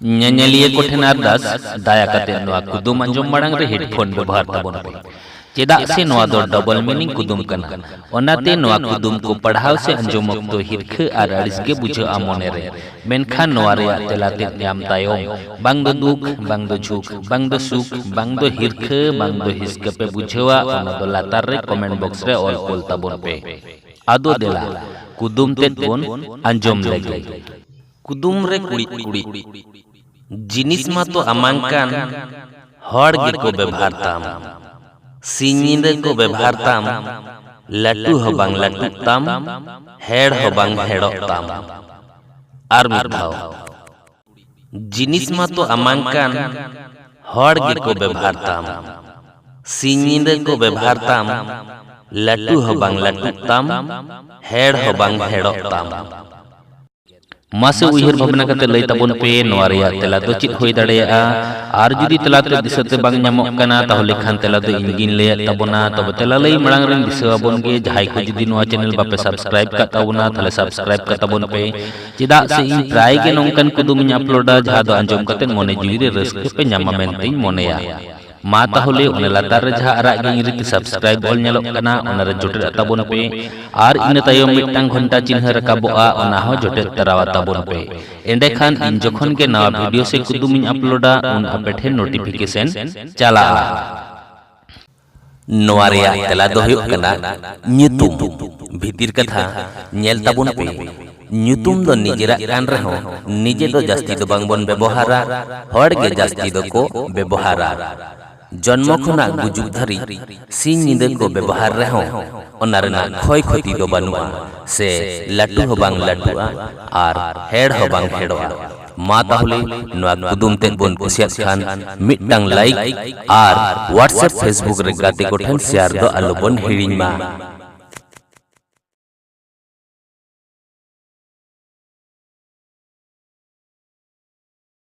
ᱧᱮᱧᱮᱞᱤᱭᱟᱹ ᱠᱚᱴᱷᱮᱱ ᱟᱨᱫᱟᱥ ᱫᱟᱭᱟ ᱠᱟᱛᱮ ᱱᱚᱣᱟ ᱠᱩᱫᱩᱢ ᱟᱸᱡᱚᱢ ᱢᱟᱲᱟᱝ ᱨᱮ ᱦᱮᱰᱯᱷᱳन ᱵᱮᱵᱚᱦᱟर ᱛᱟᱵᱚᱱ ᱯᱮ ᱪᱮᱫᱟᱜ ᱥᱮ ᱱᱚᱣᱟ ᱫᱚ ᱰᱚᱵᱚᱞ मीनिंग कुदुम कना ओनाते नोआ कुदुम को पढ़ाव से अंजम तो हिरखा आर अड़िस गे बुझा मने रे मेनखान नोआ रे तेलाते ᱧᱟᱢ तायम बांग दो दुख बांग दो झुक बांग दो सुख बांग दो हिरखा बांग दो हिसके पे बुझावा ओना दो लातार रे कमेंट बॉक्स रे ऑल कोल ताबोन पे आदो देला कुदुम तेत बोन अंजम लेगे कुदुम रे कुड़ी कुड़ी जिनिस मा तो अमांकान हर गे को व्यवहार ताम सिंगिंदे को व्यवहार ताम लट्टू हो बांग लट्टू ताम हेड़ हो बांग हेड़ो ताम आर मिठाओ जिनिस मा तो अमांकान हर गे को व्यवहार ताम सिंगिंदे को व्यवहार ताम लट्टू हो बांग लट्टू ताम हेड़ हो बांग हेड़ो ताम मासे उयहर भावना कते लई ताबोन पे नोआ रेया तेला दो चित होई दाड़ेया आर जुदी तेलाते दिसते बांग ᱧᱟᱢᱚᱜ ᱠᱟᱱᱟ ताहले खान तेला दो इंगिन लेया ताबोना तब तेला लई मळांग रेन दिसवाबोन गे जहाय को जुदी नोआ चैनल बापे सब्सक्राइब का ताबोना ताहले सब्सक्राइब का ताबोन पे चेदा से इन प्राय गे नोंकन कुदुम ᱤᱧ अपलोडा जहा दो अंजम कते मोने जिवि रे रस्के पे ᱧᱟᱢᱟ ᱢᱮᱱᱛᱮ मोनेया मा ताहले ओने लातार रे जहा आराग गे इंगिरिते सब्सक्राइब ऑल ᱧᱮᱞᱚᱜ ᱠᱟᱱᱟ ओना रे जोटे ताबोन पे आर इन तायम मिटटांग घंटा चिन्ह रकाबोआ ओना हो जोटे तरावा ताबोन पे एंडे खान इन जखन के नवा वीडियो से कुदुम ᱤᱧ अपलोडा उन आपे ठेन नोटिफिकेशन चला नोआ रेया तेला दो हुयुग कना ᱧᱩᱛᱩᱢ भितिर कथा ᱧᱮᱞ ताबोन पे ᱧᱩᱛᱩᱢ दो निजेरा कान रहो निजे दो जास्ती दो बांग बोन व्यवहारा हर गे जास्ती दो को व्यवहारा जन्म खुना गुजुग धरी सिंह निंदे को व्यवहार रहो ओनारना खोय खोती दो बनुआ से लट्टू हो बांग लट्टुआ आर हेड़ हो बांग हेड़वा मा ताहले नोआ कुदुम ते बोन कुसियात खान मिटटांग लाइक आर व्हाट्सएप फेसबुक रे गाते को ठन शेयर दो आलो बोन हिड़िñ मा।